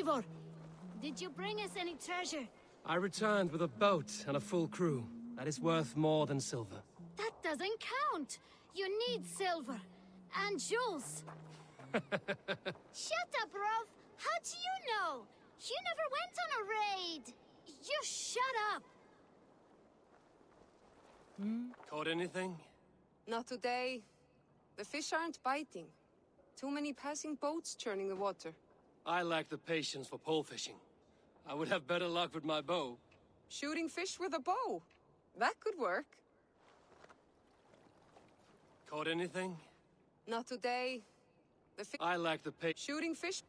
Eivor, did you bring us any treasure? I returned with a boat and a full crew. That is worth more than silver. That doesn't count. You need silver. And jewels. Shut up, Rolf. How do you know? You never went on a raid. You shut up. Caught anything? Not today. The fish aren't biting. Too many passing boats churning the water. I lack the patience for pole fishing. I would have better luck with my bow. Shooting fish with a bow. That could work. Caught anything? Not today. I lack the patience. Shooting fish.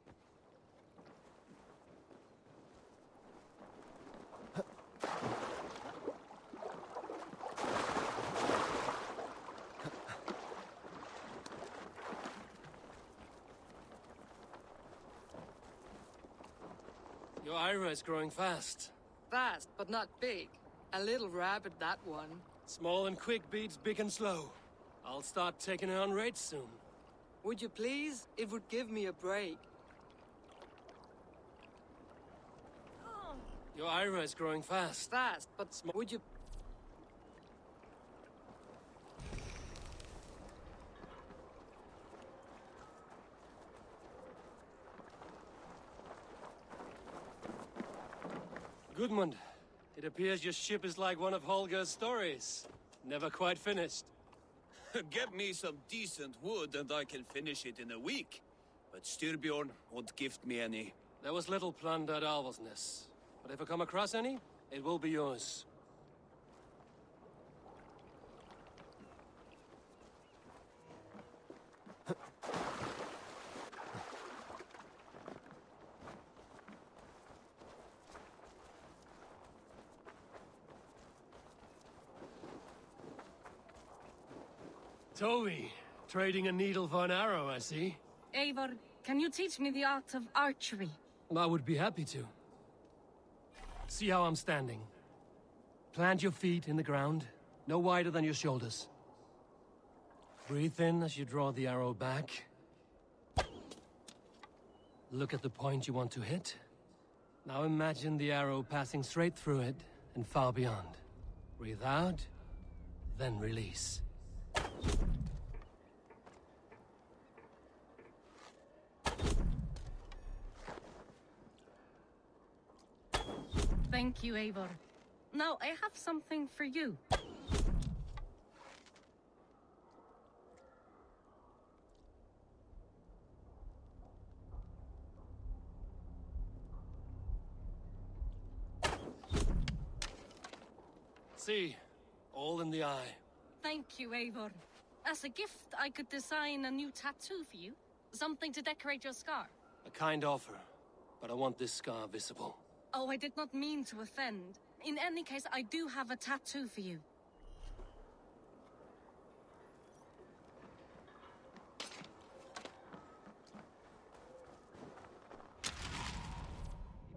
Your Ira is growing fast. Fast, but not big. A little rabbit, that one. Small and quick beats big and slow. I'll start taking her on raids soon. Would you please? It would give me a break. Your Ira is growing fast. Fast, but small. Would you... Gudmund, it appears your ship is like one of Holger's stories. Never quite finished. Get me some decent wood and I can finish it in a week. But Styrbjorn won't gift me any. There was little plunder at Alvosness. But if I come across any, it will be yours. Toby, trading a needle for an arrow, I see. Eivor, can you teach me the art of archery? I would be happy to. See how I'm standing. Plant your feet in the ground, no wider than your shoulders. Breathe in as you draw the arrow back. Look at the point you want to hit. Now imagine the arrow passing straight through it and far beyond. Breathe out, then release. Thank you, Eivor. Now, I have something for you. See, all in the eye. Thank you, Eivor. As a gift, I could design a new tattoo for you. Something to decorate your scar. A kind offer, but I want this scar visible. Oh, I did not mean to offend. In any case, I do have a tattoo for you.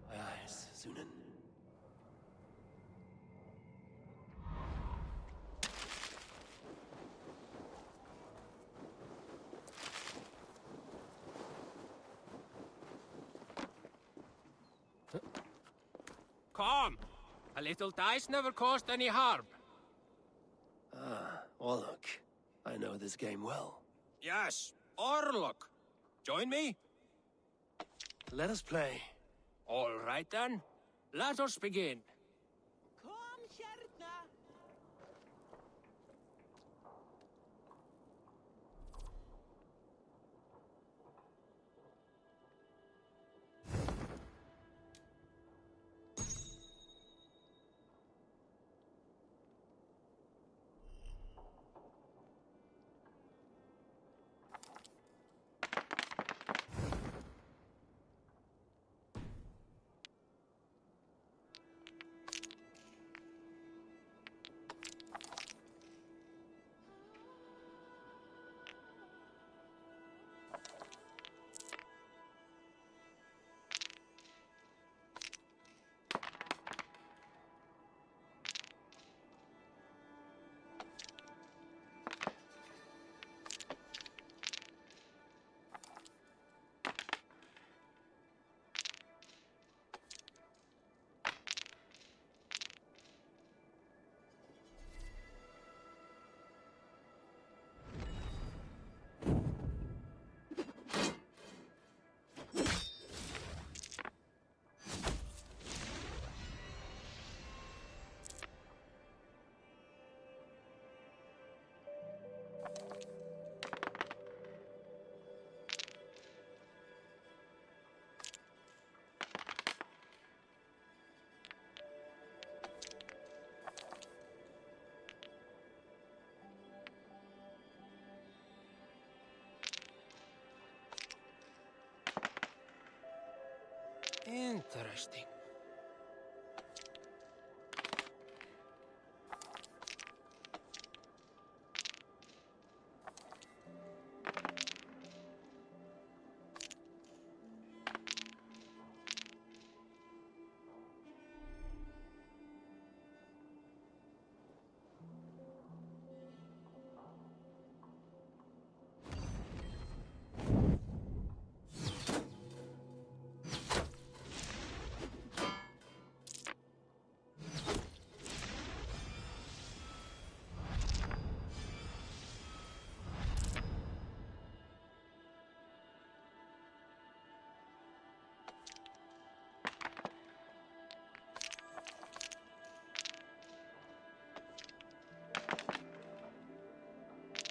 My eyes, Sunan. Come! A little dice never caused any harm. Ah, Orlok. I know this game well. Yes, Orlok. Join me? Let us play. All right then. Let us begin. Interesting.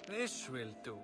This will do.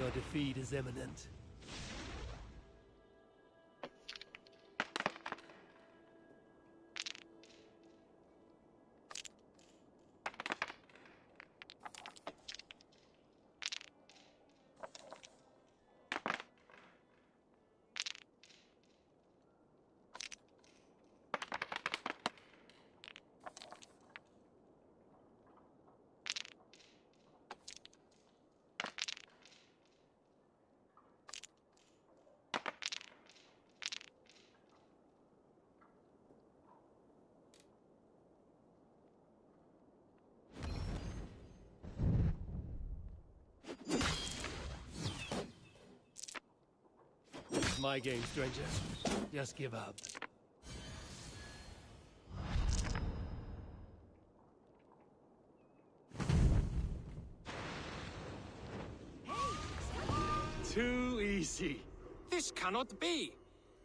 Your defeat is imminent. It's my game, stranger. Just give up. Too easy. This cannot be.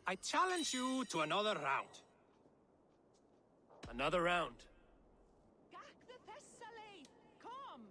I challenge you to another round. Another round. Come!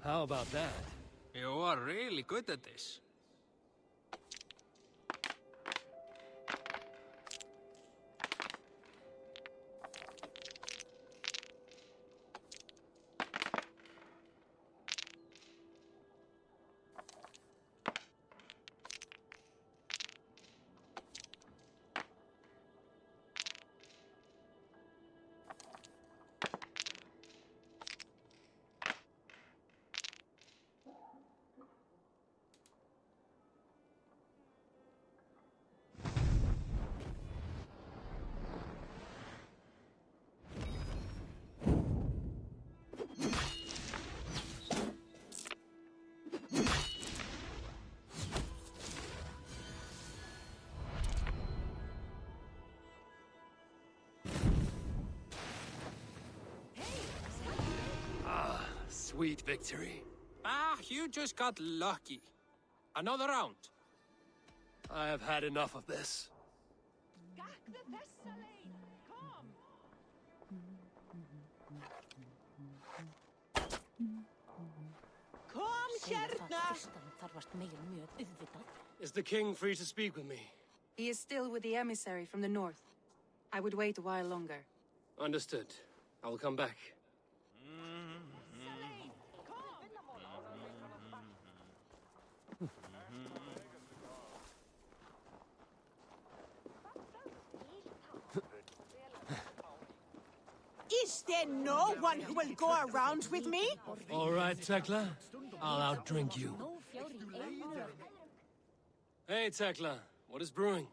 How about that? You are really good at this. Sweet victory. Ah, you just got lucky. Another round. I have had enough of this. Is the king free to speak with me? He is still with the emissary from the north. I would wait a while longer. Understood. I will come back. Is there no one who will go around with me? All right, Tekla. I'll outdrink you. Hey, Tekla. What is brewing?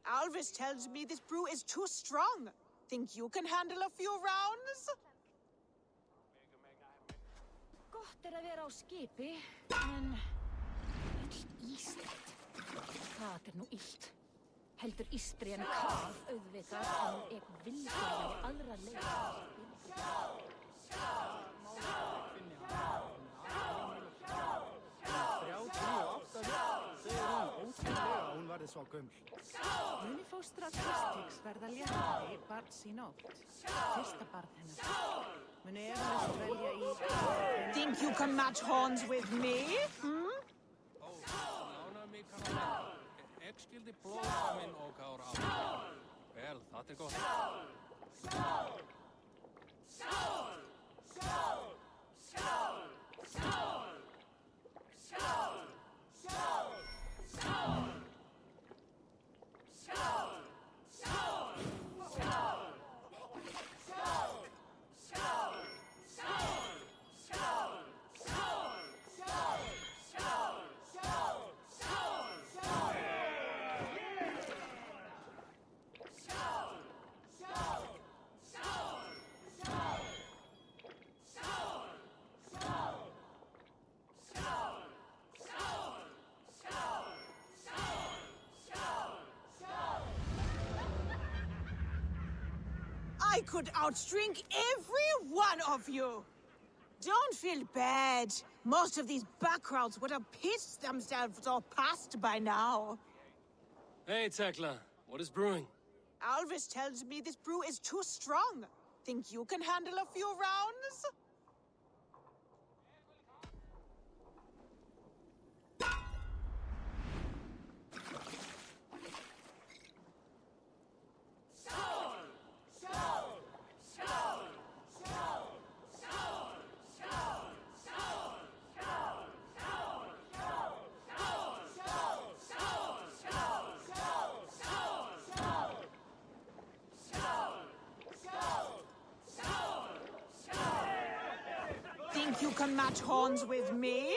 Alvis tells me this brew is too strong. Think you can handle a few rounds? Gott að vera á skipi, en íslegt. Það nú illt. Heldur ístri en kaf auðvitað, en ég vilja aðra leið. Hún varði svo gömul. Muni fóstra Kristiks verða léttari barns í nótt. Fyrsta barn hennar. Muni eflaust velja í... Think you can match horns with me? Ég skildi blóða minn og gára á. Vel, það gott. I could outdrink every one of you. Don't feel bad. Most of these backgrounds would have pissed themselves off past by now. Hey, Tekla. What is brewing? Alvis tells me this brew is too strong. Think you can handle a few rounds? Think you can match horns with me?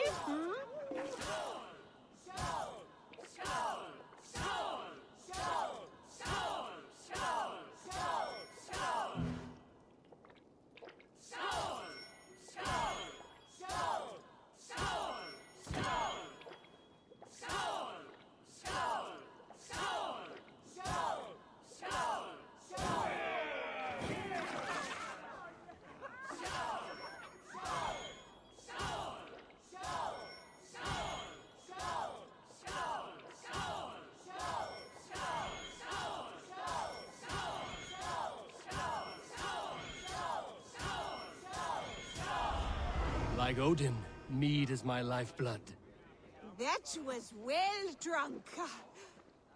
Like Odin, mead is my lifeblood. That was well drunk.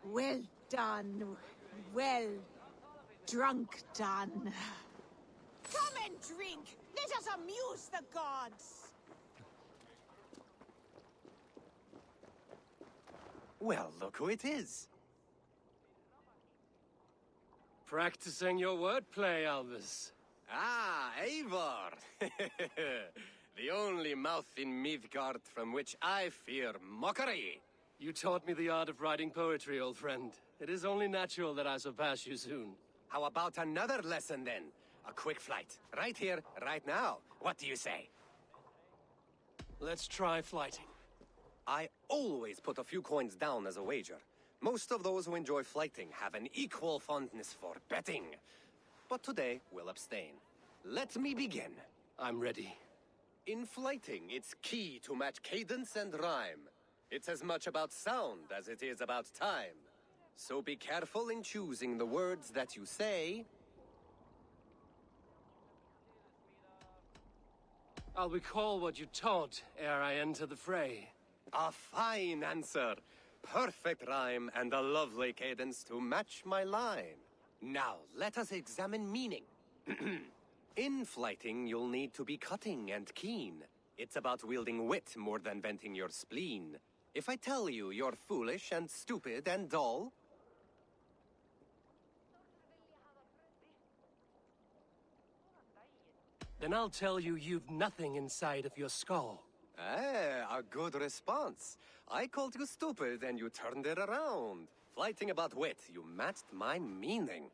Well done. Well drunk done. Come and drink. Let us amuse the gods. Well, look who it is. Practicing your wordplay, Albus. Ah, Eivor! The only mouth in Midgard from which I fear mockery. You taught me the art of writing poetry, old friend. It is only natural that I surpass you soon. How about another lesson then? A quick flight. Right here, right now. What do you say? Let's try flighting. I always put a few coins down as a wager. Most of those who enjoy flighting have an equal fondness for betting. But today, we'll abstain. Let me begin. I'm ready. In flighting, it's key to match cadence and rhyme. It's as much about sound as it is about time. So be careful in choosing the words that you say. I'll recall what you taught ere I enter the fray. A fine answer. Perfect rhyme and a lovely cadence to match my line. Now, let us examine meaning. In flighting, you'll need to be cutting and keen. It's about wielding wit more than venting your spleen. If I tell you you're foolish and stupid and dull, then I'll tell you you've nothing inside of your skull. a good response. I called you stupid and you turned it around. Flighting about wit, you matched my meaning.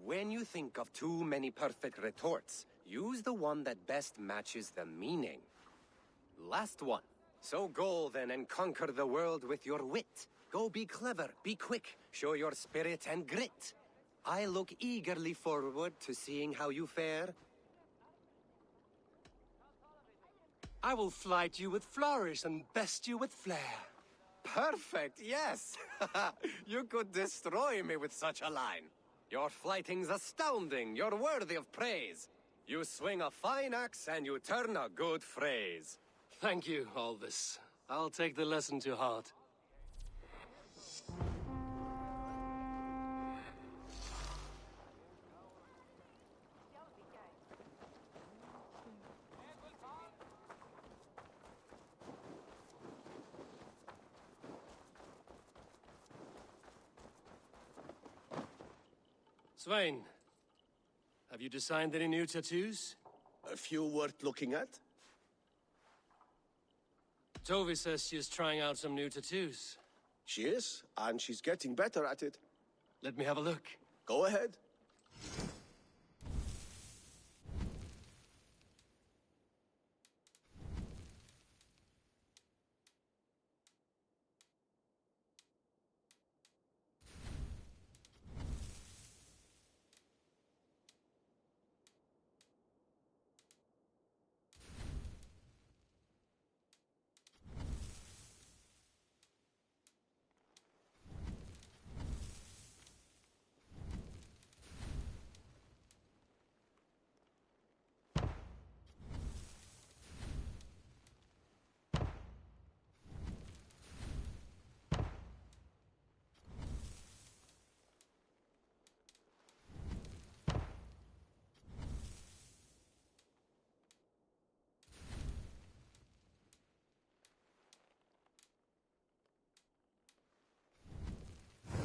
When you think of too many perfect retorts, use the one that best matches the meaning. Last one. So go then and conquer the world with your wit. Go be clever, be quick, show your spirit and grit. I look eagerly forward to seeing how you fare. I will flight you with flourish and best you with flair. Perfect, yes! You could destroy me with such a line. Your flighting's astounding, you're worthy of praise. You swing a fine axe and you turn a good phrase. Thank you, Albus. I'll take the lesson to heart. Svein, have you designed any new tattoos? A few worth looking at? Tovi says she's trying out some new tattoos. She is, and she's getting better at it. Let me have a look. Go ahead.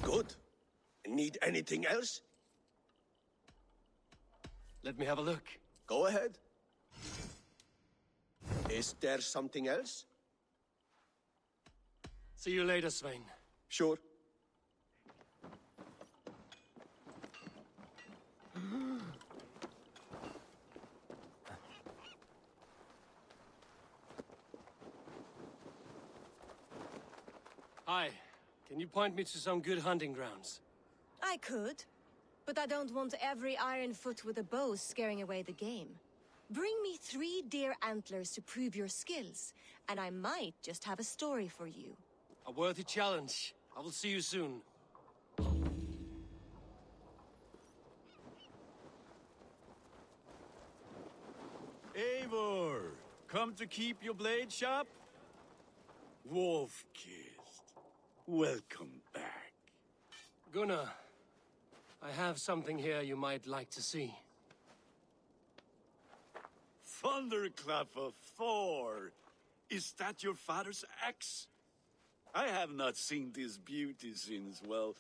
Good. Need anything else? Let me have a look. Go ahead. Is there something else? See you later, Svein. Sure. Hi. Can you point me to some good hunting grounds? I could, but I don't want every iron foot with a bow scaring away the game. Bring me 3 deer antlers to prove your skills, and I might just have a story for you. A worthy challenge. I will see you soon. Eivor, Come to keep your blade sharp? Wolf-kissed, welcome back. Gunnar, I have something here you might like to see. Thunderclap of Thor! Is that your father's axe? I have not seen this beauty since, well,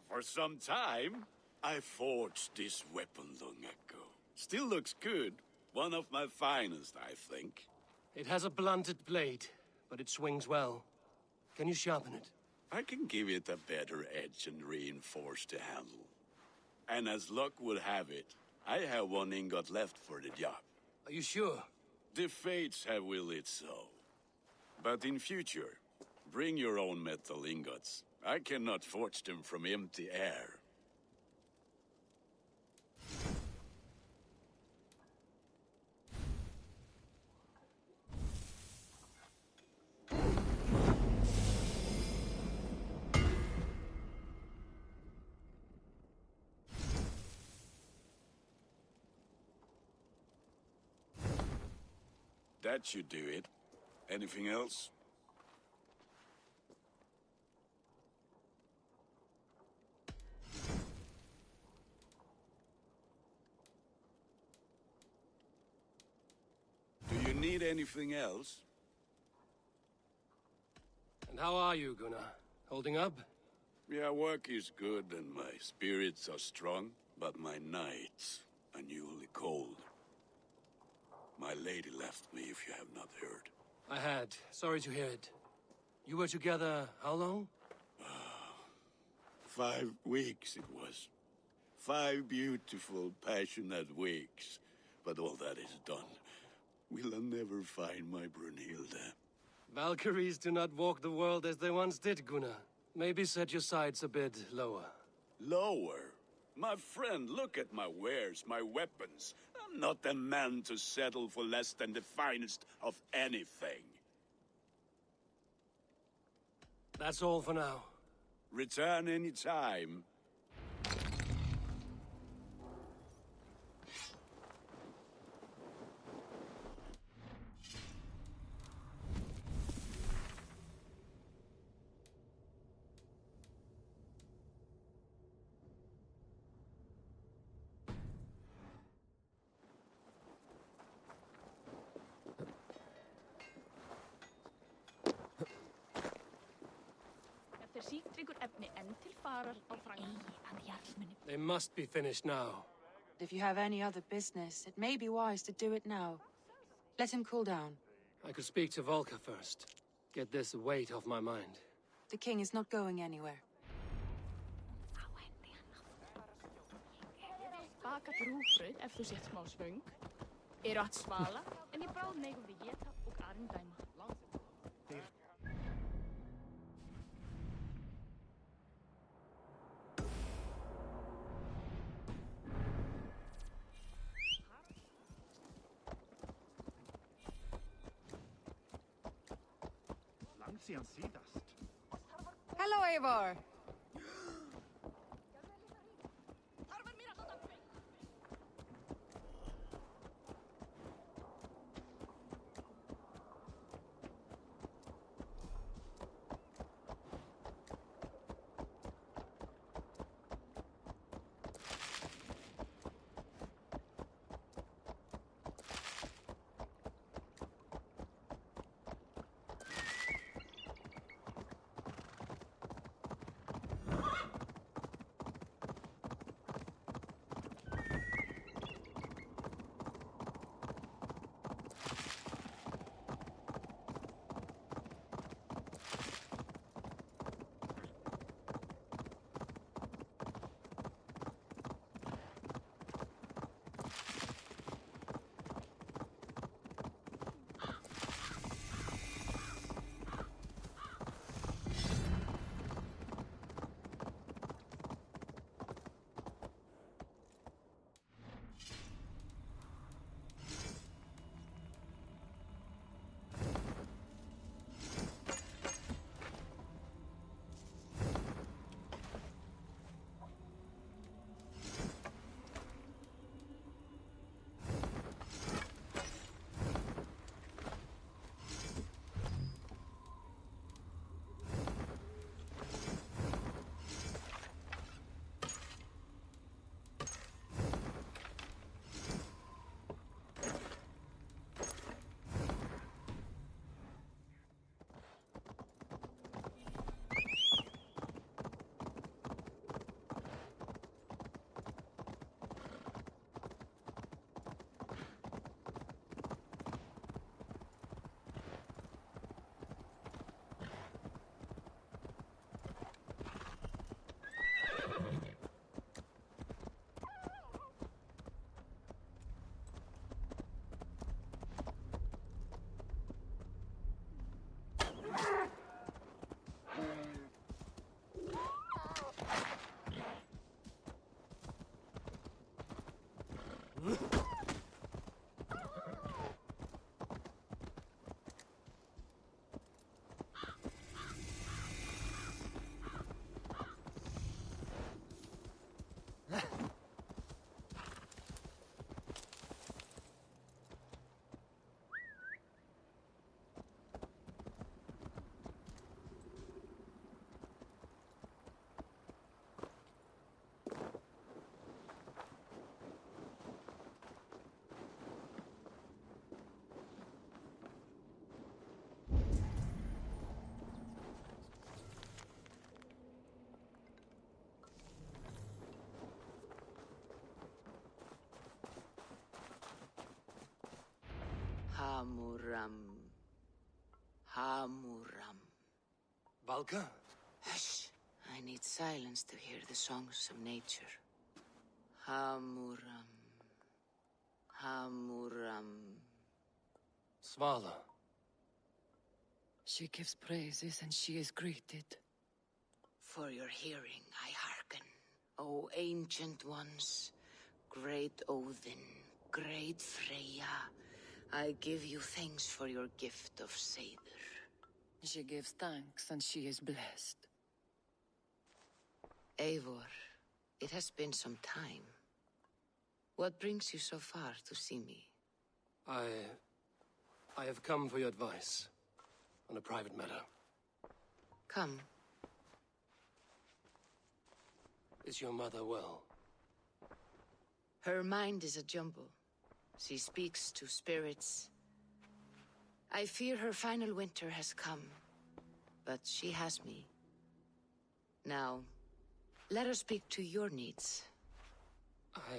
for some time. I forged this weapon long ago. Still looks good. One of my finest, I think. It has a blunted blade, but it swings well. Can you sharpen it? I can give it a better edge and reinforce the handle. And as luck would have it, I have one ingot left for the job. Are you sure? The fates have willed it so. But in future, bring your own metal ingots. I cannot forge them from empty air. That should do it. Anything else? Do you need anything else? And how are you, Gunnar? Holding up? Yeah, work is good and my spirits are strong, but my nights are newly cold. My lady left me, if you have not heard. I had. Sorry to hear it. You were together how long? 5 weeks it was. 5 beautiful, passionate weeks. But all that is done. Will I never find my Brunhilde? Valkyries do not walk the world as they once did, Gunnar. Maybe set your sights a bit lower. Lower? My friend, look at my wares, my weapons. I'm not a man to settle for less than the finest of anything. That's all for now. Return any time. They must be finished now. If you have any other business, it may be wise to do it now. Let him cool down. I could speak to Volker first. Get this weight off my mind. The king is not going anywhere. Baka brúðbrauð ef þú sért smá svöng. Eru að svala, en í bráð megum við éta og Arin dæma. Síðan síðast. Hello, Eivor. Hamuram. Hamuram. Valka? Hush. I need silence to hear the songs of nature. Hamuram. Hamuram. Svala. She gives praises and she is greeted. For your hearing I hearken, O ancient ones, great Odin, great Freya. I give you thanks for your gift of Seiður. She gives thanks and she is blessed. Eivor, it has been some time. What brings you so far to see me? I have come for your advice on a private matter. Come. Is your mother well? Her mind is a jumble. She speaks to spirits. I fear her final winter has come, but she has me. Now, let her speak to your needs. I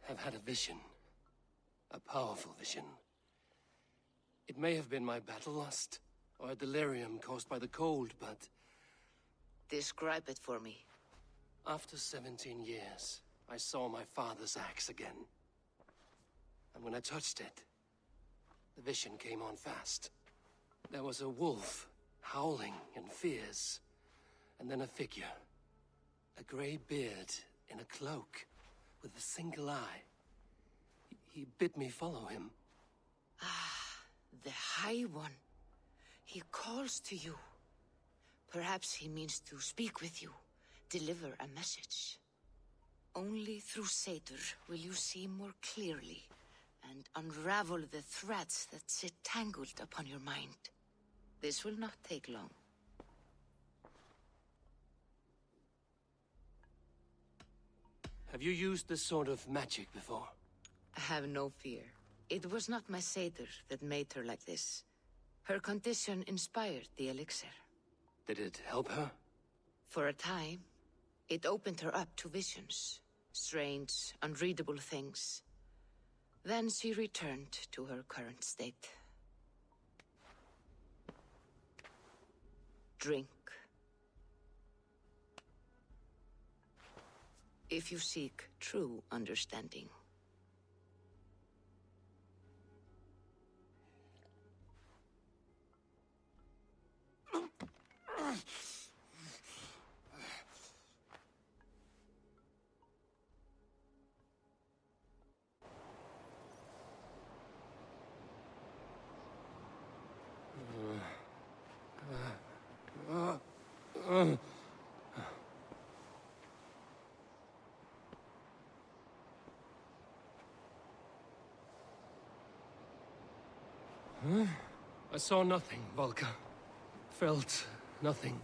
have had a vision. A powerful vision. It may have been my battle lust, or a delirium caused by the cold, but... Describe it for me. After 17 years, I saw my father's axe again. And when I touched it, the vision came on fast. There was a wolf, howling and fierce, and then a figure. A grey beard in a cloak, with a single eye. He bid me follow him. Ah, the High One. He calls to you. Perhaps he means to speak with you, deliver a message. Only through Seiður will you see more clearly and unravel the threads that sit tangled upon your mind. This will not take long. Have you used this sort of magic before? Have no fear. It was not my Seiður that made her like this. Her condition inspired the elixir. Did it help her? For a time, it opened her up to visions. Strange, unreadable things. Then she returned to her current state. Drink. If you seek true understanding. I saw nothing, Valka. Felt nothing.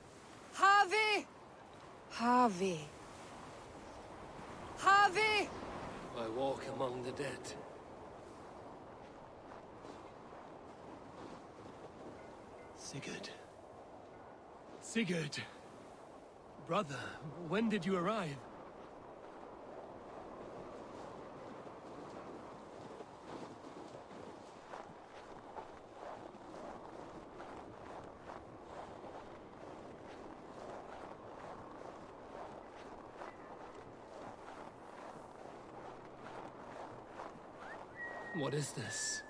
Havi! Havi. Havi! I walk among the dead. Sigurd. Sigurd! Brother, when did you arrive? What is this?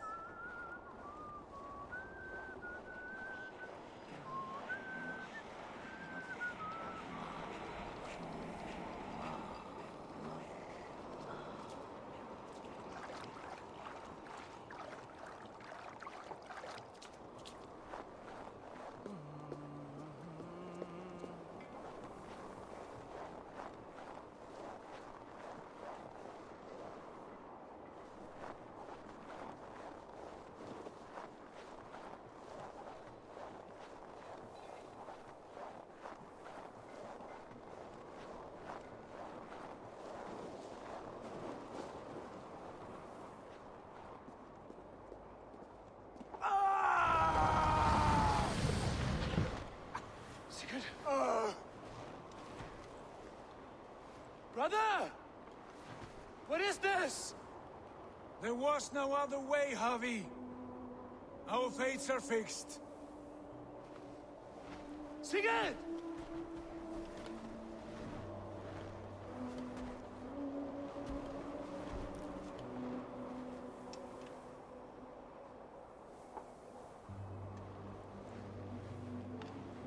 Brother! What is this? There was no other way, Javi. Our fates are fixed. Sigurd!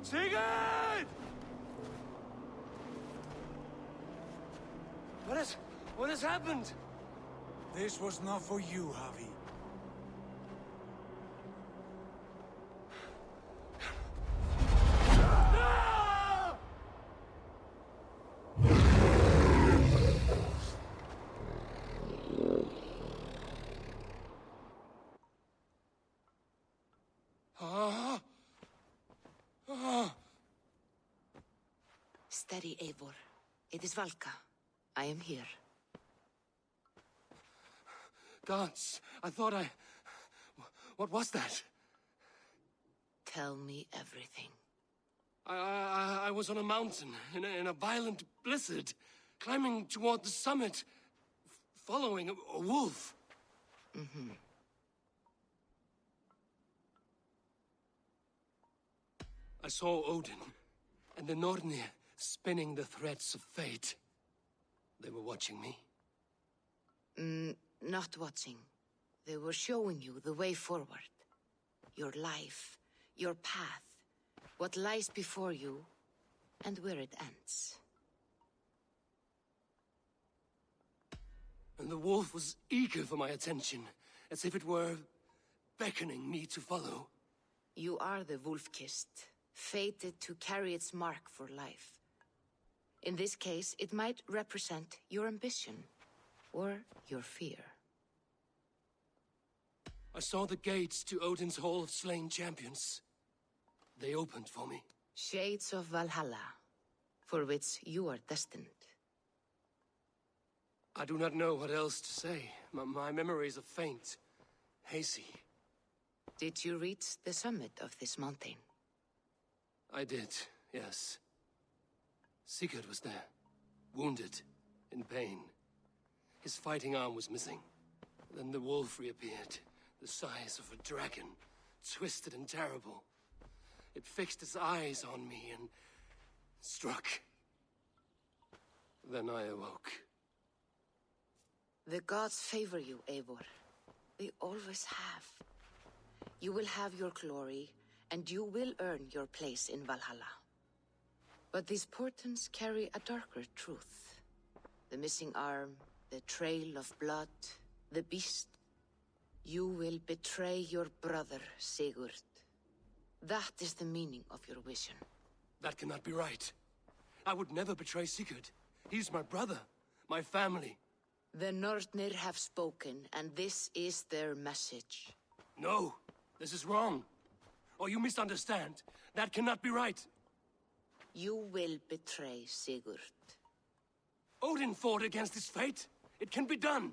Sigurd! What has happened? This was not for you, Javi. Steady, Eivor. It is Valka. I am here. Gods, I thought I... What was that? Tell me everything. I was on a mountain, in a violent blizzard, climbing toward the summit, following a wolf. Mm-hmm. I saw Odin, and the Nornir spinning the threads of fate. They were watching me. Not watching. They were showing you the way forward. Your life, your path, what lies before you, and where it ends. And the wolf was eager for my attention, as if it were beckoning me to follow. You are the wolf-kissed, fated to carry its mark for life. In this case, it might represent your ambition, or your fear. I saw the gates to Odin's Hall of Slain Champions. They opened for me. Shades of Valhalla, for which you are destined. I do not know what else to say. My memories are faint, hazy. Did you reach the summit of this mountain? I did, yes. Sigurd was there, wounded, in pain. His fighting arm was missing. Then the wolf reappeared, the size of a dragon, twisted and terrible. It fixed its eyes on me and struck. Then I awoke. The gods favor you, Eivor. They always have. You will have your glory, and you will earn your place in Valhalla. But these portents carry a darker truth. The missing arm, the trail of blood, the beast. You will betray your brother, Sigurd. That is the meaning of your vision. That cannot be right. I would never betray Sigurd. He's my brother, my family. The Nornir have spoken, and this is their message. No, this is wrong. Or you misunderstand. That cannot be right. You will betray Sigurd. Odin fought against his fate. It can be done.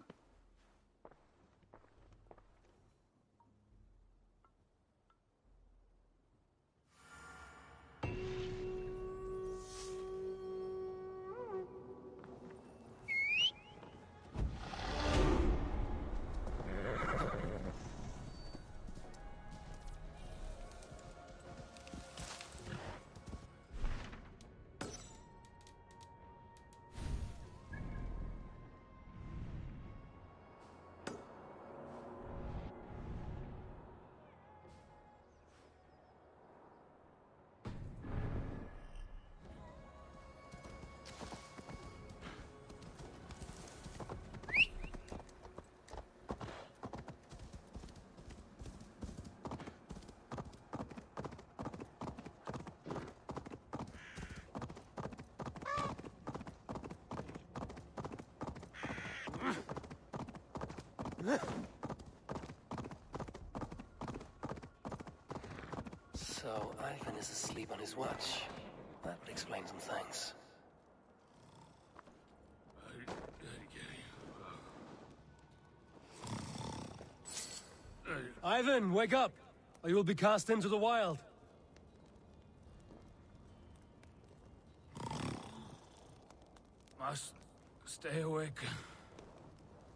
So, Ivan is asleep on his watch. That would explain some things. Ivan, wake up! Or you will be cast into the wild. Must stay awake.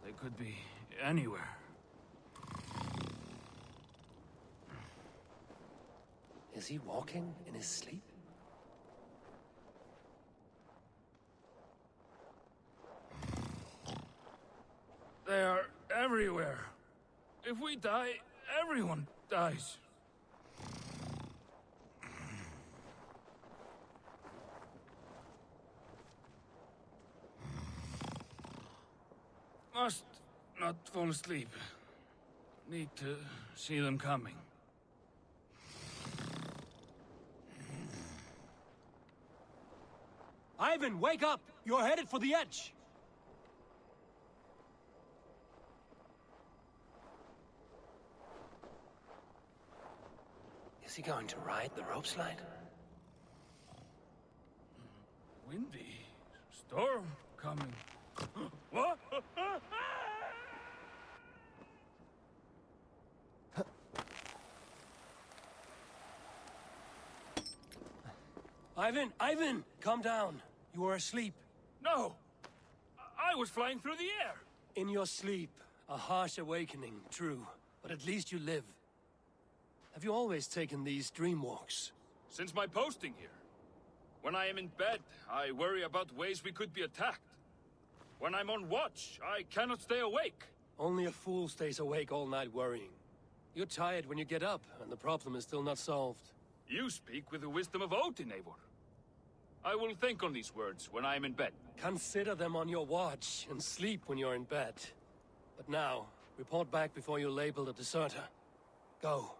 They could be anywhere. Is he walking in his sleep? They are everywhere. If we die, everyone dies. Must not fall asleep. Need to see them coming. Ivan, wake up! You're headed for the edge! Is he going to ride the rope slide? Windy. Storm coming. What? Ivan! Calm down. You are asleep. No! I was flying through the air! In your sleep. A harsh awakening, true. But at least you live. Have you always taken these dream walks? Since my posting here. When I am in bed, I worry about ways we could be attacked. When I'm on watch, I cannot stay awake. Only a fool stays awake all night worrying. You're tired when you get up, and the problem is still not solved. You speak with the wisdom of Odin, Eivor. I will think on these words when I am in bed. Consider them on your watch, and sleep when you're in bed. But now, report back before you're labeled a deserter. Go.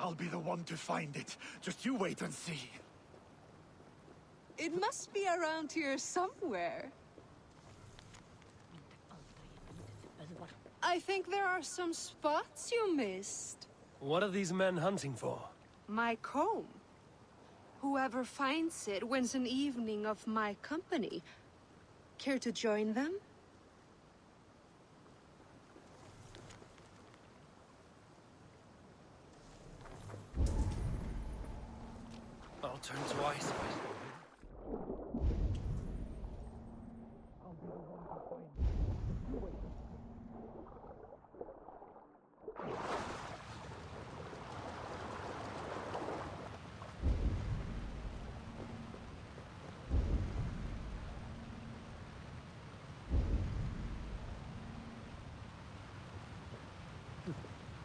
I'll be the one to find it. Just you wait and see. It must be around here somewhere. I think there are some spots you missed. What are these men hunting for? My comb. Whoever finds it wins an evening of my company. Care to join them? I'll turn twice.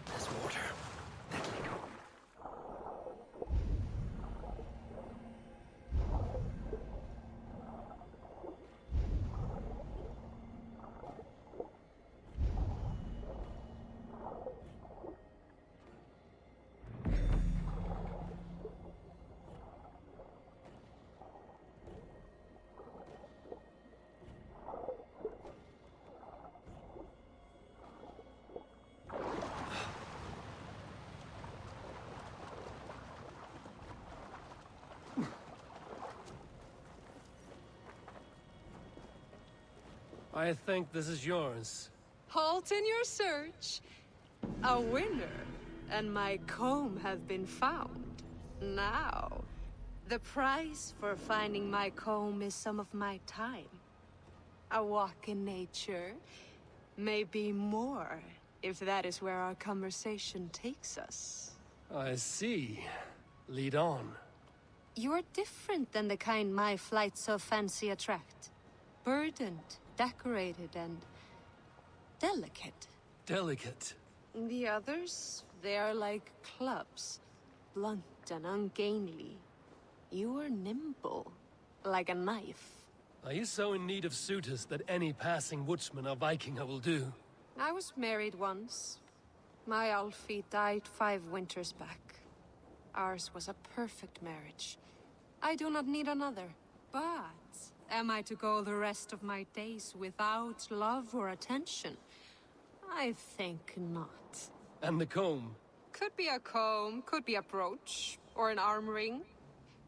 There's water. I think this is yours. Halt in your search. A winner and my comb have been found. Now, the price for finding my comb is some of my time. A walk in nature, maybe more, if that is where our conversation takes us. I see. Lead on. You're different than the kind my flights of fancy attract. Burdened, decorated, and delicate. Delicate. The others, they are like clubs, blunt and ungainly. You are nimble, like a knife. Are you so in need of suitors that any passing woodsman or Vikinger will do? I was married once. My Alfie died 5 winters back. Ours was a perfect marriage. I do not need another. But am I to go the rest of my days without love or attention? I think not. And the comb? Could be a comb, could be a brooch, or an arm ring.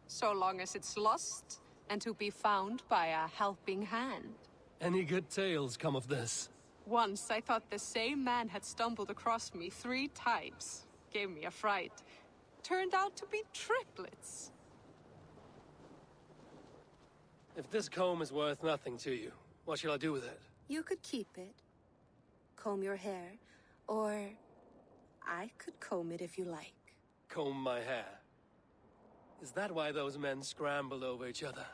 So long as it's lost, and to be found by a helping hand. Any good tales come of this? Once I thought the same man had stumbled across me 3 times. Gave me a fright. Turned out to be triplets. If this comb is worth nothing to you, what shall I do with it? You could keep it. Comb your hair. Or I could comb it if you like. Comb my hair? Is that why those men scrambled over each other?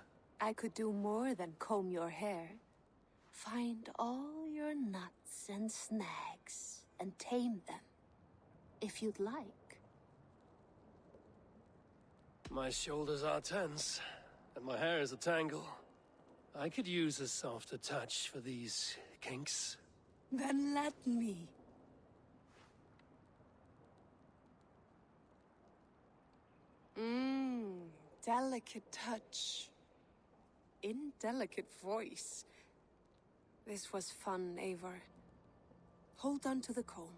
I could do more than comb your hair. Find all your nuts and snags and tame them, if you'd like. My shoulders are tense, and my hair is a tangle. I could use a softer touch for these kinks. Then let me. Delicate touch. Indelicate voice. This was fun, Eivor. Hold on to the comb,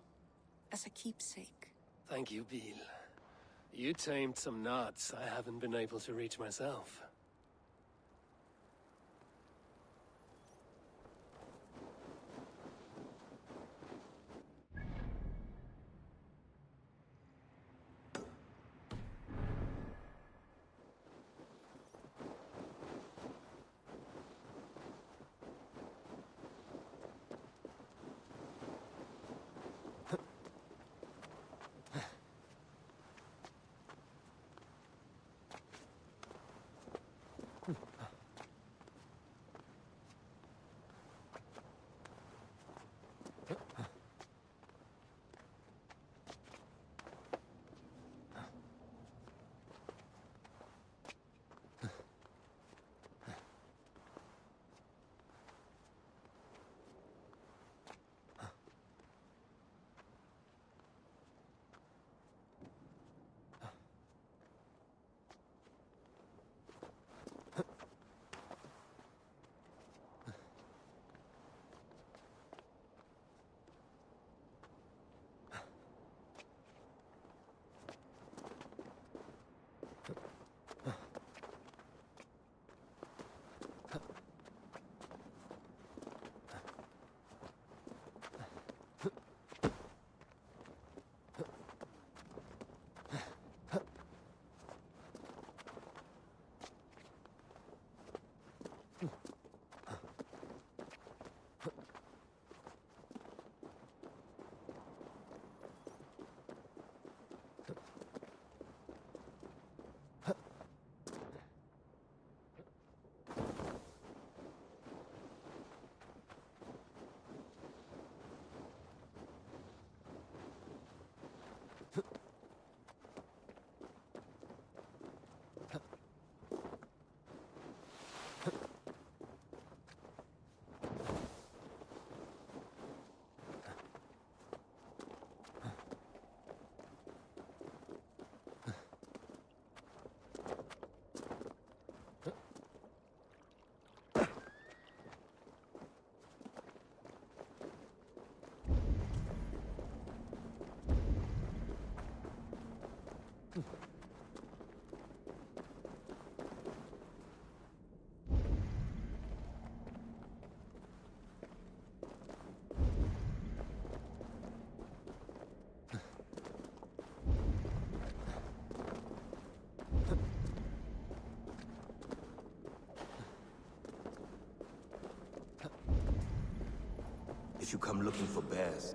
as a keepsake. Thank you, Beal. You tamed some knots I haven't been able to reach myself. if you come looking for bears.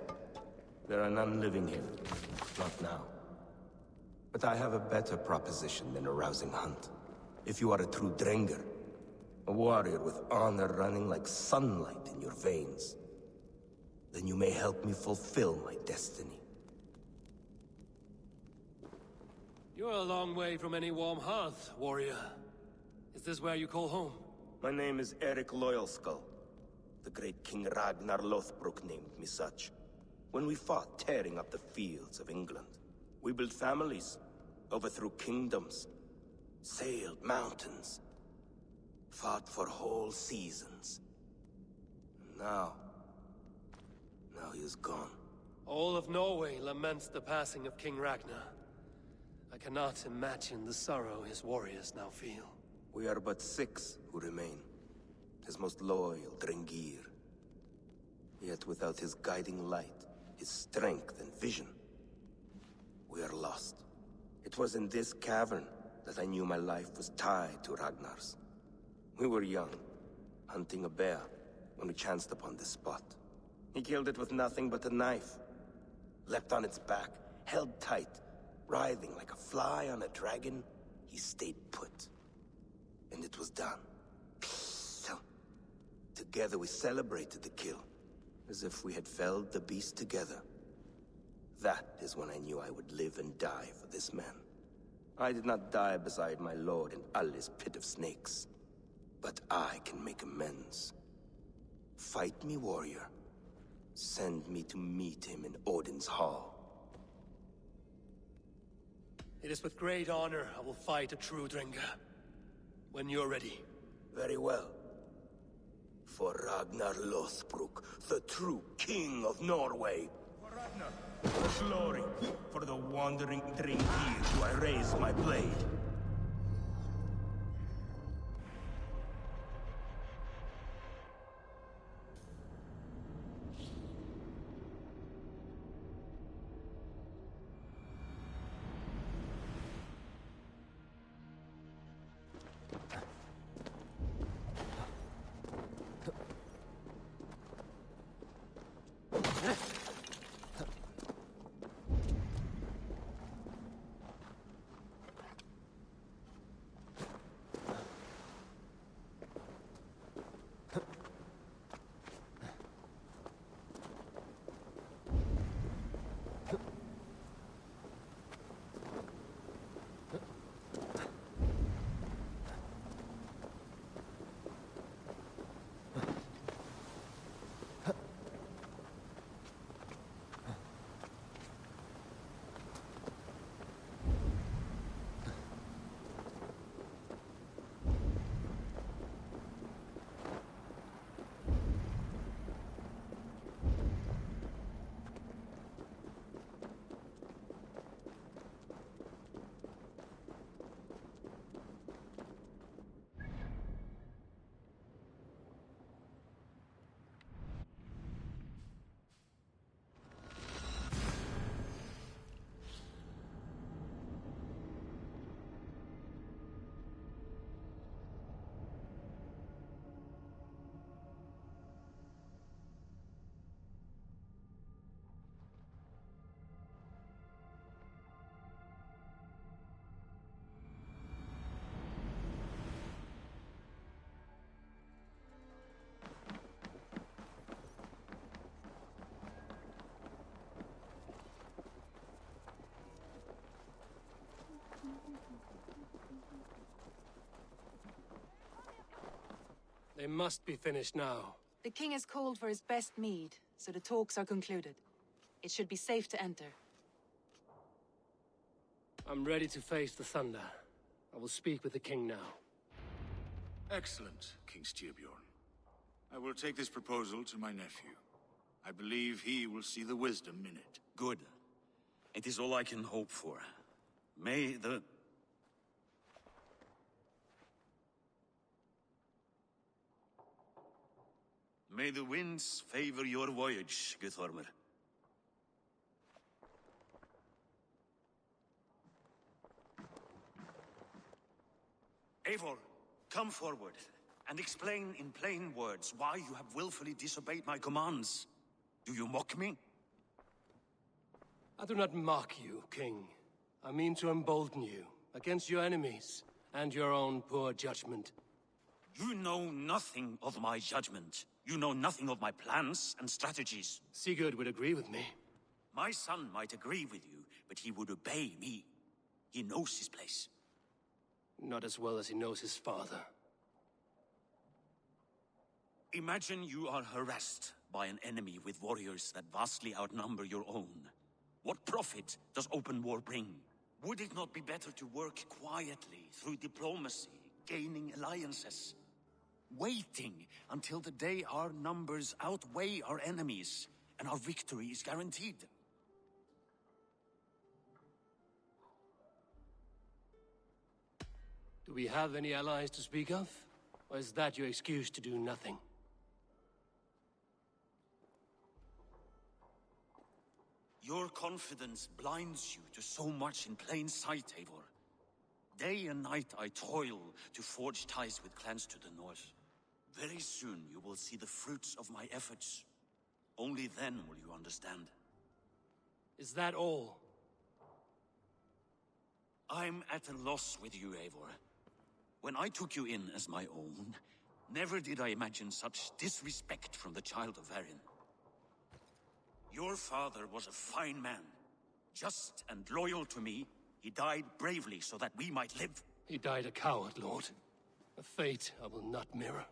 There are none living here. Not now. But I have a better proposition than a rousing hunt. If you are a true Drenger, a warrior with honor running like sunlight in your veins, then you may help me fulfill my destiny. You're a long way from any warm hearth, warrior. Is this where you call home? My name is Eric Loyalskull. The great King Ragnar Lothbrok named me such. When we fought tearing up the fields of England, we built families, overthrew kingdoms, sailed mountains, fought for whole seasons. Now he is gone. All of Norway laments the passing of King Ragnar. I cannot imagine the sorrow his warriors now feel. We are but 6 who remain. His most loyal Drengir. Yet without his guiding light, his strength and vision, we are lost. It was in this cavern that I knew my life was tied to Ragnar's. We were young, hunting a bear, when we chanced upon this spot. He killed it with nothing but a knife. Leapt on its back, held tight, writhing like a fly on a dragon. He stayed put. And it was done. So, together we celebrated the kill, as if we had felled the beast together. That is when I knew I would live and die for this man. I did not die beside my lord in Ali's pit of snakes. But I can make amends. Fight me, warrior. Send me to meet him in Odin's hall. It is with great honor I will fight a true Drenger. When you're ready. Very well. For Ragnar Lothbrok, the true king of Norway. For Ragnar, for glory, for the wandering Drengir do I raise my blade. They must be finished now. The king has called for his best mead, so the talks are concluded. It should be safe to enter. I'm ready to face the thunder. I will speak with the king now. Excellent, King Styrbjorn. I will take this proposal to my nephew. I believe he will see the wisdom in it. Good. It is all I can hope for. May the... May the winds favor your voyage, Guthormer. Eivor, come forward and explain in plain words why you have willfully disobeyed my commands. Do you mock me? I do not mock you, King. I mean to embolden you against your enemies and your own poor judgment. You know nothing of my judgment. You know nothing of my plans and strategies. Sigurd would agree with me. My son might agree with you, but he would obey me. He knows his place. Not as well as he knows his father. Imagine you are harassed by an enemy with warriors that vastly outnumber your own. What profit does open war bring? Would it not be better to work quietly through diplomacy, gaining alliances? Waiting until the day our numbers outweigh our enemies and our victory is guaranteed. Do we have any allies to speak of? Or is that your excuse to do nothing? Your confidence blinds you to so much in plain sight, Eivor. Day and night I toil to forge ties with clans to the north. Very soon you will see the fruits of my efforts. Only then will you understand. Is that all? I'm at a loss with you, Eivor. When I took you in as my own, never did I imagine such disrespect from the child of Varin. Your father was a fine man. Just and loyal to me, he died bravely so that we might live. He died a coward, Lord. A fate I will not mirror.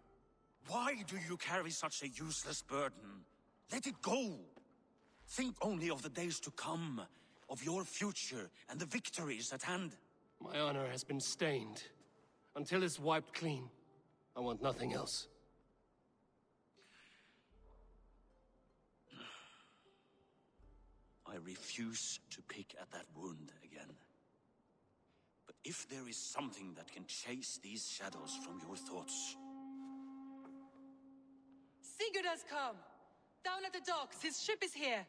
Why do you carry such a useless burden? Let it go! Think only of the days to come, of your future and the victories at hand. My honor has been stained. Until it's wiped clean, I want nothing else. I refuse to pick at that wound again. But if there is something that can chase these shadows from your thoughts... Sigurd has come! Down at the docks, his ship is here!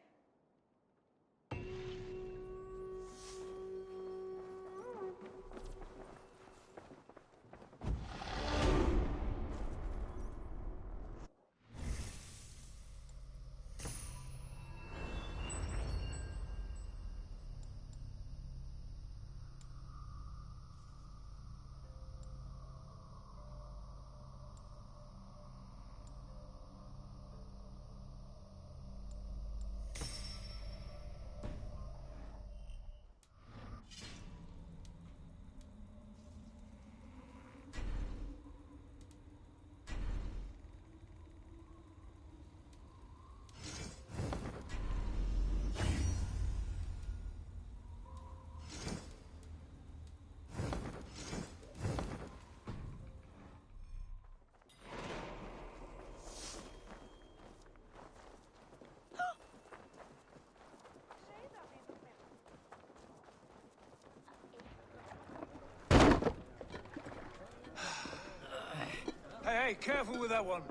Hey, careful with that one.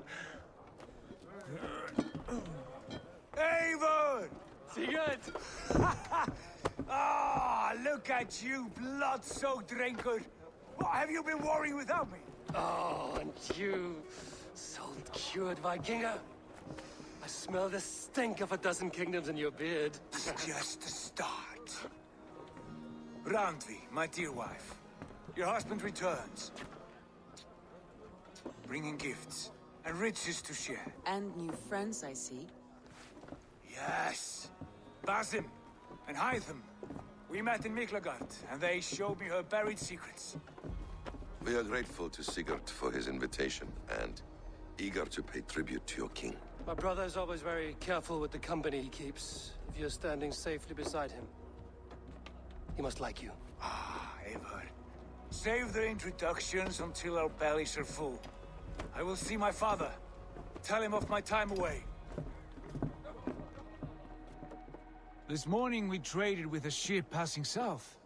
Eivor! Sigurd! Ah, look at you, blood-soaked drinker. What, have you been warring without me? Oh, and you, salt-cured Vikinger. I smell the stink of a dozen kingdoms in your beard. It's just a start. Randvi, my dear wife, your husband returns. Bringing gifts and riches to share. And new friends, I see. Yes. Basim and Hytham. We met in Miklagard, and they showed me her buried secrets. We are grateful to Sigurd for his invitation, and eager to pay tribute to your king. My brother is always very careful with the company he keeps. If you're standing safely beside him, he must like you. Ah, Eivor. Save the introductions until our bellies are full. I will see my father. Tell him of my time away. This morning we traded with a ship passing south.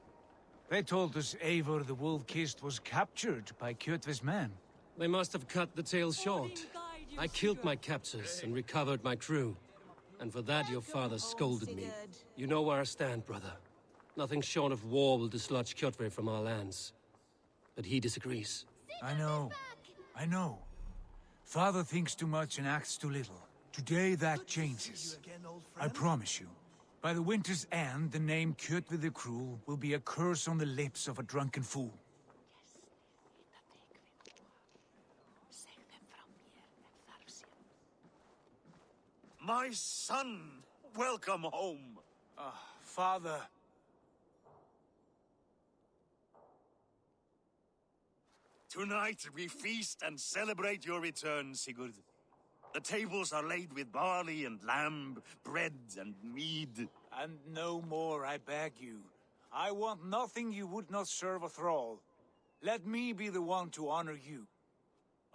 They told us Eivor the Wolf-Kissed was captured by Kjotve's men. They must have cut the tale short. I killed my captors and recovered my crew. And for that your father scolded me. You know where I stand, brother. Nothing short of war will dislodge Kjotve from our lands. But he disagrees. I know. Father thinks too much and acts too little. Today that changes. I promise you. By the winter's end, the name Kjotve the Cruel will be a curse on the lips of a drunken fool. My son! Welcome home! Father. Tonight we feast and celebrate your return, Sigurd. The tables are laid with barley and lamb, bread and mead. And no more, I beg you. I want nothing you would not serve a thrall. Let me be the one to honor you.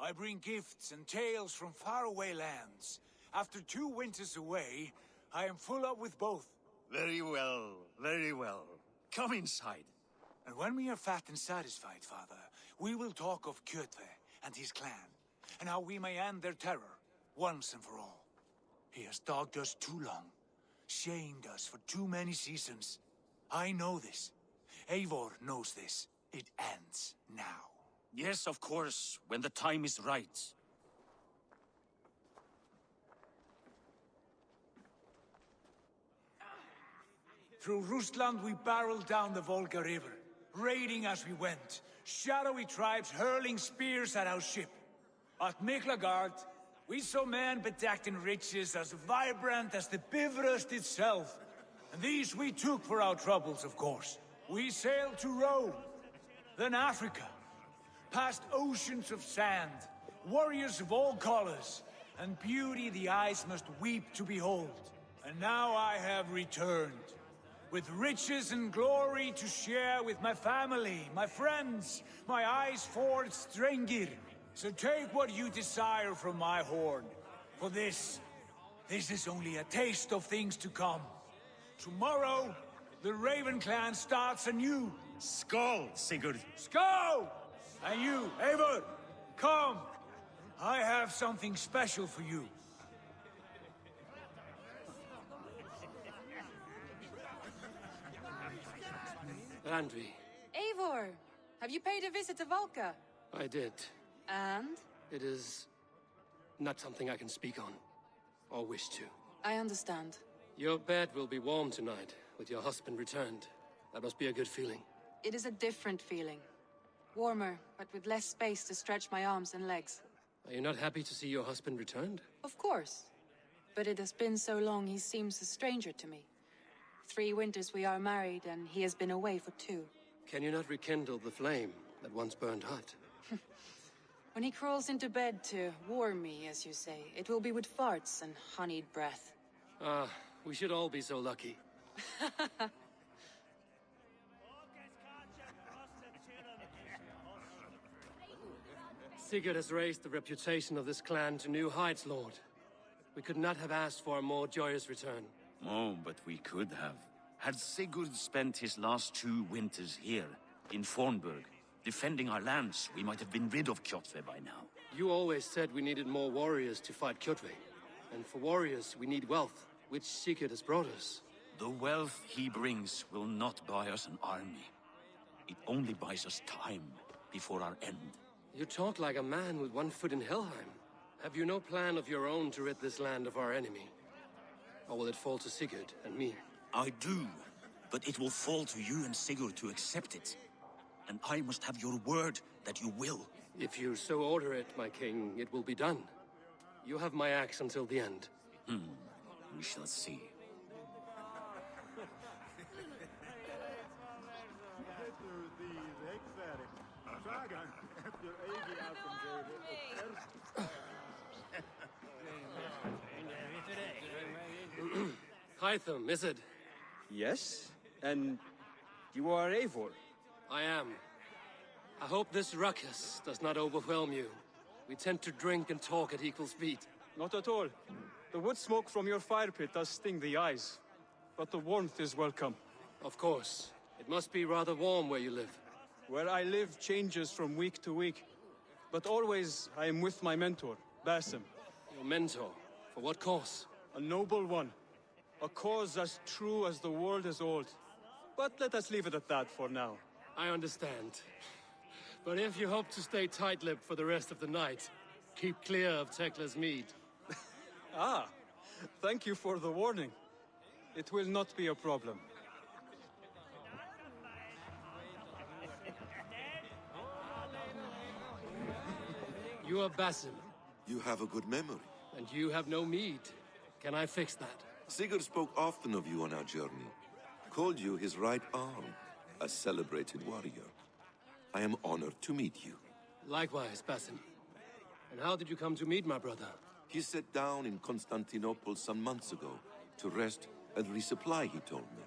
I bring gifts and tales from faraway lands. After 2 winters away, I am full up with both. Very well, very well. Come inside. And when we are fat and satisfied, Father, we will talk of Kjotve and his clan, and how we may end their terror, once and for all. He has dogged us too long, shamed us for too many seasons. I know this. Eivor knows this. It ends now. Yes, of course, when the time is right. Through Rusland we barreled down the Volga River, raiding as we went, shadowy tribes hurling spears at our ship. At Miklagard, we saw men bedecked in riches as vibrant as the Bifrost itself. And these we took for our troubles, of course. We sailed to Rome, then Africa, past oceans of sand, warriors of all colors, and beauty the eyes must weep to behold. And now I have returned, with riches and glory to share with my family, my friends, my eyes-forged Strengir. So take what you desire from my horn. For this is only a taste of things to come. Tomorrow, the Raven clan starts anew. Skål, Sigurd. Skål! And you, Eivor, come. I have something special for you. Randvi, Eivor, have you paid a visit to Valka? I did. And? It is not something I can speak on, or wish to. I understand. Your bed will be warm tonight, with your husband returned. That must be a good feeling. It is a different feeling. Warmer, but with less space to stretch my arms and legs. Are you not happy to see your husband returned? Of course. But it has been so long he seems a stranger to me. 3 winters we are married, and he has been away for 2. Can you not rekindle the flame that once burned hot? When he crawls into bed to warm me, as you say, it will be with farts and honeyed breath. Ah, we should all be so lucky. Sigurd has raised the reputation of this clan to new heights, Lord. We could not have asked for a more joyous return. Oh, but we could have. Had Sigurd spent his last 2 winters here, in Fornburg, defending our lands, we might have been rid of Kjotve by now. You always said we needed more warriors to fight Kjotve. And for warriors, we need wealth, which Sigurd has brought us. The wealth he brings will not buy us an army. It only buys us time before our end. You talk like a man with one foot in Helheim. Have you no plan of your own to rid this land of our enemy? Or will it fall to Sigurd and me? I do, but it will fall to you and Sigurd to accept it. And I must have your word that you will. If you so order it, my king, it will be done. You have my axe until the end. We shall see. Hytham, is it? Yes? And you are Eivor? I am. I hope this ruckus does not overwhelm you. We tend to drink and talk at equal speed. Not at all. The wood smoke from your fire pit does sting the eyes. But the warmth is welcome. Of course. It must be rather warm where you live. Where I live changes from week to week. But always I am with my mentor, Basim. Your mentor? For what cause? A noble one. A cause as true as the world is old. But let us leave it at that for now. I understand. But if you hope to stay tight-lipped for the rest of the night, keep clear of Tekla's mead. Ah, thank you for the warning. It will not be a problem. You are Basim, You have a good memory. and you have no mead. Can I fix that? Sigurd spoke often of you on our journey. Called you his right arm, a celebrated warrior. I am honored to meet you. Likewise, Basim. And how did you come to meet my brother? He sat down in Constantinople some months ago to rest and resupply, he told me.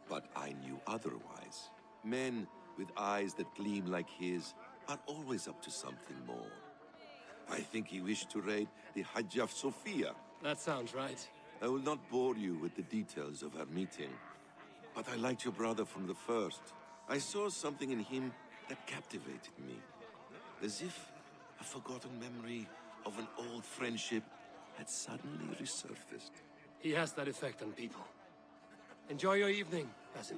But I knew otherwise. Men with eyes that gleam like his are always up to something more. I think he wished to raid the Hagia Sophia. That sounds right. I will not bore you with the details of our meeting, but I liked your brother from the first. I saw something in him that captivated me, as if a forgotten memory of an old friendship had suddenly resurfaced. He has that effect on people. Enjoy your evening, Basim.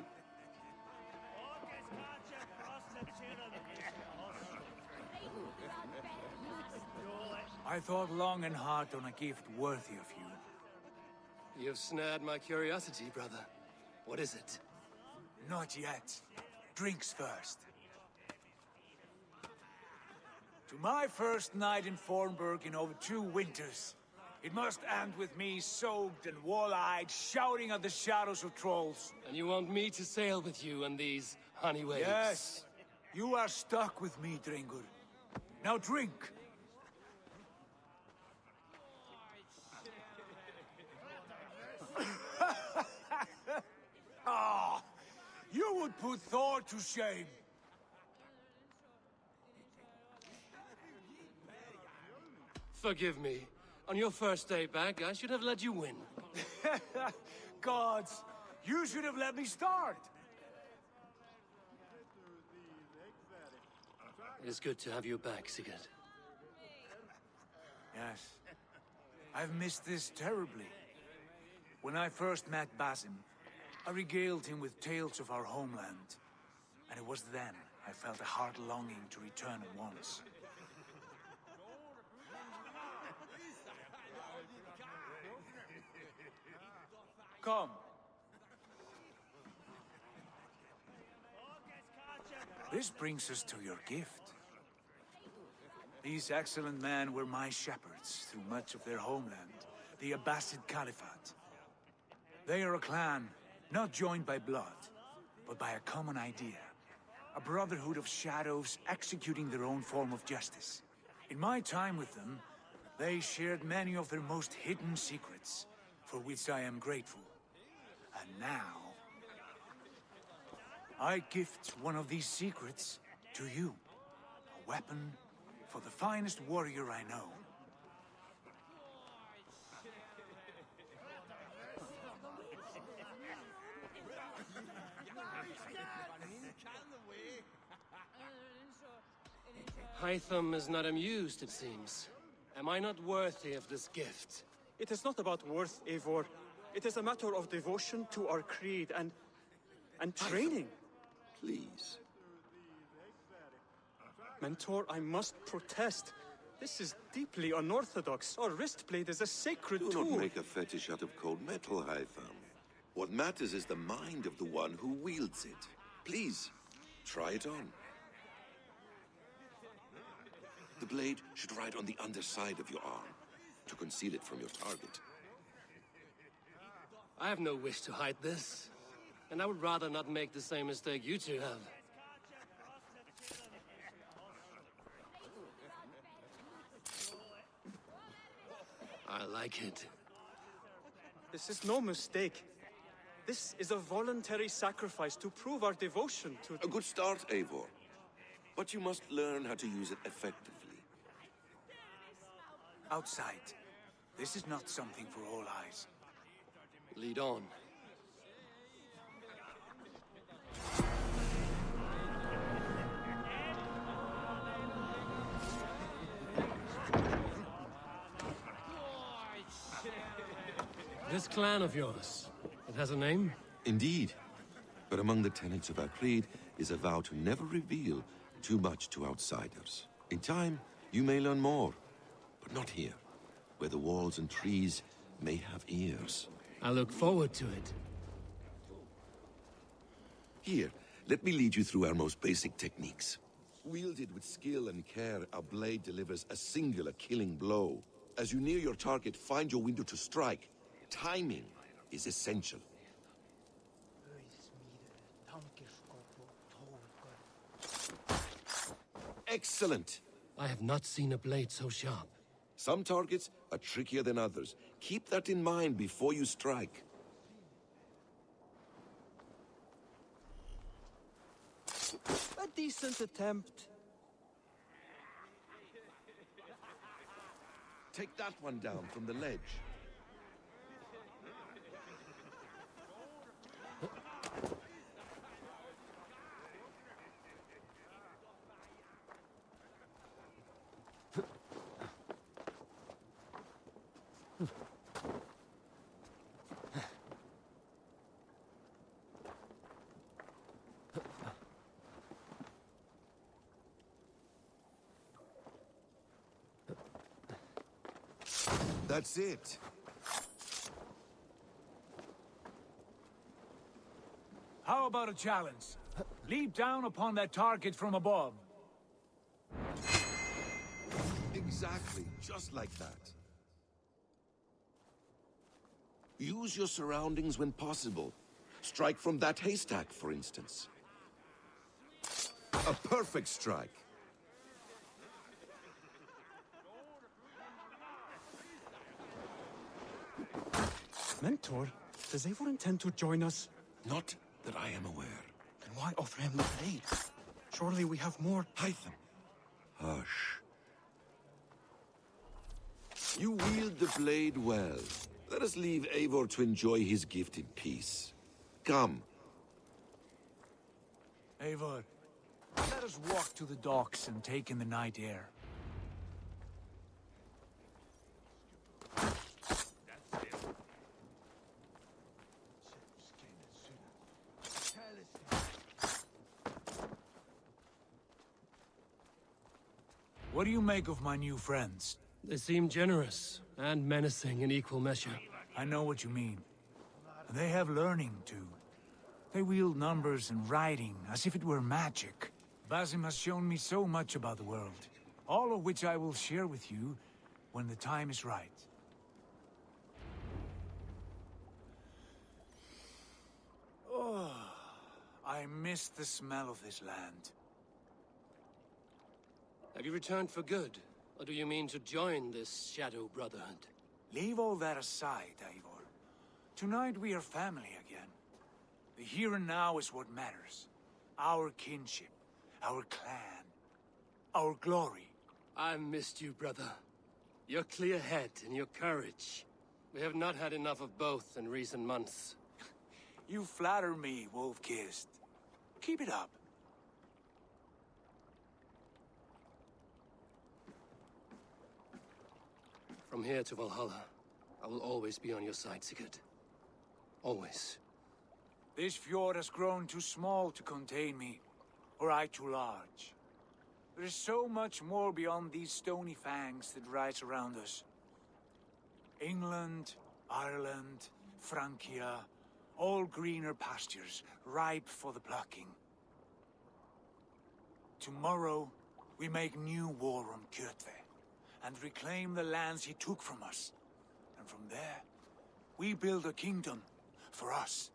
I thought long and hard on a gift worthy of you. You've snared my curiosity, brother. What is it? Not yet. Drinks first. To my first night in Fornburg in over 2 winters. It must end with me soaked and wall-eyed, shouting at the shadows of trolls. And you want me to sail with you on these honey waves? Yes. You are stuck with me, Dringur. Now drink. Ah, you would put Thor to shame. Forgive me. On your first day back, I should have let you win. Gods, you should have let me start. It is good to have you back, Sigurd. Yes. I've missed this terribly. When I first met Basim, I regaled him with tales of our homeland. And it was then I felt a heart longing to return at once. Come. This brings us to your gift. These excellent men were my shepherds through much of their homeland, the Abbasid Caliphate. They are a clan, not joined by blood, but by a common idea. A brotherhood of shadows executing their own form of justice. In my time with them, they shared many of their most hidden secrets, for which I am grateful. And now, I gift one of these secrets to you. A weapon for the finest warrior I know. Hytham is not amused, it seems. Am I not worthy of this gift? It is not about worth, Eivor. It is a matter of devotion to our creed and training. Please. Mentor, I must protest. This is deeply unorthodox. Our wrist blade is a sacred tool. Do not make a fetish out of cold metal, Hytham. What matters is the mind of the one who wields it. Please, try it on. The blade should ride on the underside of your arm, to conceal it from your target. I have no wish to hide this. And I would rather not make the same mistake you two have. I like it. This is no mistake. This is a voluntary sacrifice to prove our devotion to... A good start, Eivor. But you must learn how to use it effectively. Outside. This is not something for all eyes. Lead on. This clan of yours, it has a name? Indeed. But among the tenets of our creed is a vow to never reveal too much to outsiders. In time, you may learn more, but not here. where the walls and trees may have ears. I look forward to it. Here, let me lead you through our most basic techniques. Wielded with skill and care, our blade delivers a singular killing blow. As you near your target, find your window to strike. Timing is essential. Excellent! I have not seen a blade so sharp. Some targets are trickier than others. Keep that in mind before you strike. A decent attempt. Take that one down from the ledge. That's it. How about a challenge? Leap down upon that target from above. Exactly, just like that. Use your surroundings when possible. Strike from that haystack, for instance. A perfect strike. Mentor, does Eivor intend to join us? Not that I am aware. Then why offer him the blade? Surely we have more... Hytham. Hush. You wield the blade well. Let us leave Eivor to enjoy his gift in peace. Come. Eivor, let us walk to the docks and take in the night air. What do you make of my new friends? They seem generous and menacing in equal measure. I know what you mean. They have learning, too. They wield numbers and writing as if it were magic. Basim has shown me so much about the world, all of which I will share with you when the time is right. Oh, I miss the smell of this land. Have you returned for good? Or do you mean to join this Shadow Brotherhood? Leave all that aside, Eivor. Tonight we are family again. The here and now is what matters. Our kinship, our clan, our glory. I missed you, brother. Your clear head and your courage. We have not had enough of both in recent months. You flatter me, Wolf-Kissed. Keep it up. From here to Valhalla, I will always be on your side, Sigurd. Always. This fjord has grown too small to contain me, or I too large. There is so much more beyond these stony fangs that rise around us. England, Ireland, Francia, all greener pastures, ripe for the plucking. Tomorrow, we make new war on Kjotve, and reclaim the lands he took from us. And from there, we build a kingdom for us.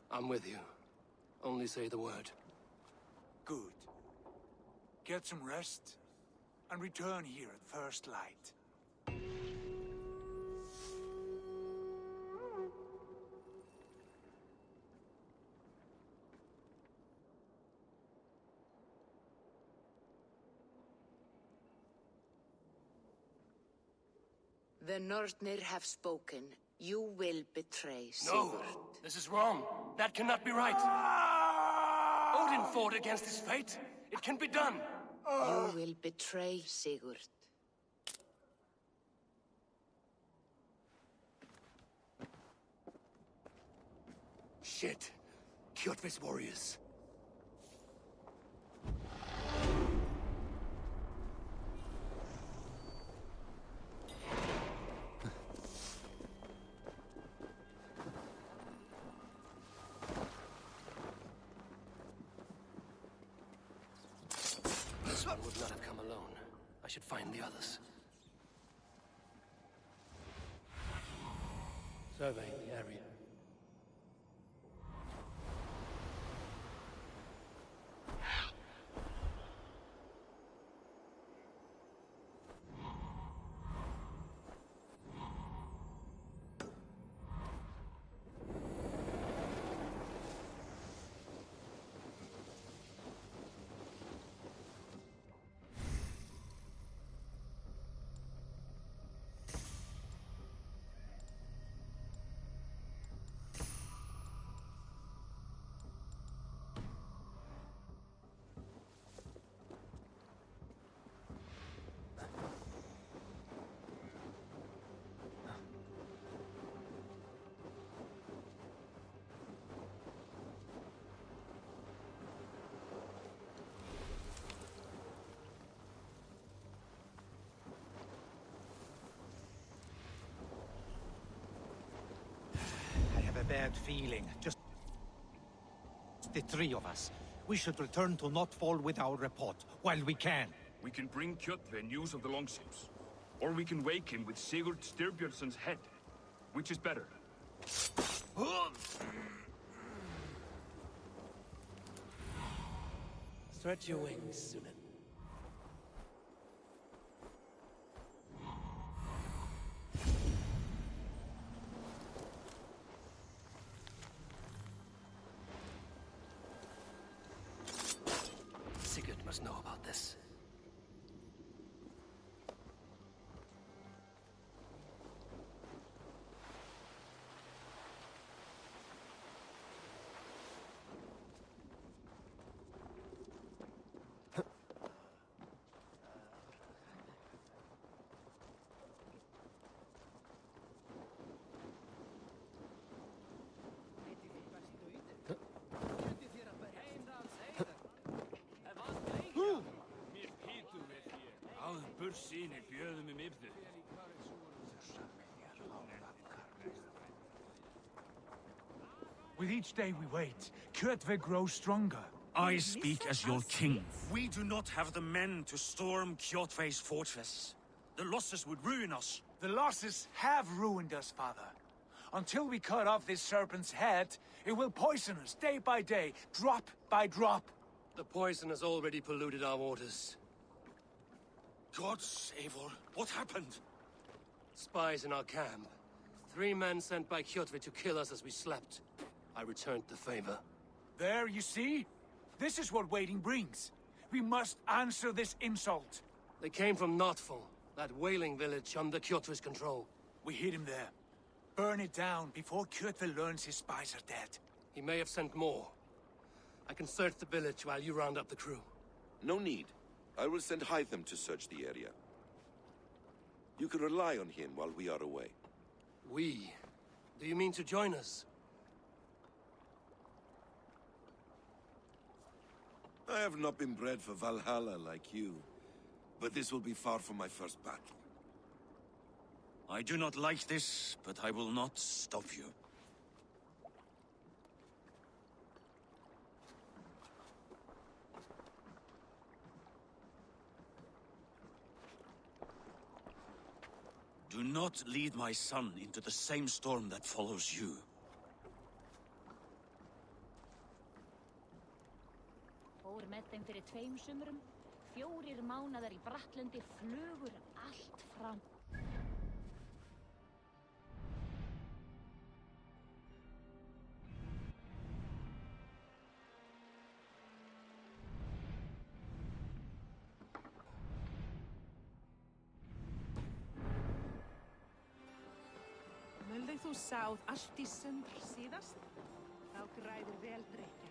I'm with you. Only say the word. Good. Get some rest, and return here at first light. The Nornir have spoken. You will betray Sigurd. No! This is wrong. That cannot be right. Odin fought against his fate. It can be done. You will betray Sigurd. Shit. Kjotve's warriors. would not have come alone. I should find the others. Surveying the area. I have a bad feeling. Just the three of us. We should return to Notfall with our report, while we can. We can bring Kjotve news of the longships. Or we can wake him with Sigurd Styrbjörnsson's head. Which is better? Stretch your wings, Sunan. Sigurd must know about this. With each day we wait, Kjotve grows stronger. I speak as your king. We do not have the men to storm Kjotve's fortress. The losses would ruin us. The losses have ruined us, father. Until we cut off this serpent's head, it will poison us day by day, drop by drop. The poison has already polluted our waters. Gods, Eivor, what happened? Spies in our camp. 3 men sent by Kjotve to kill us as we slept. I returned the favor. There, you see? This is what waiting brings. We must answer this insult. They came from Notfall, that whaling village under Kjotve's control. We hid him there. Burn it down before Kjotve learns his spies are dead. He may have sent more. I can search the village while you round up the crew. No need. I will send Hytham to search the area. You can rely on him while we are away. We? Do you mean to join us? I have not been bred for Valhalla like you, but this will be far from my first battle. I do not like this, but I will not stop you. Do not lead my son into the same storm that follows you. Fór með þeim fyrir 2 sumrum, 4 mánaðar í Brattlundi flugur allt fram. Mulði þú sáð allt í sumr síðast? Þá græður vel drykja.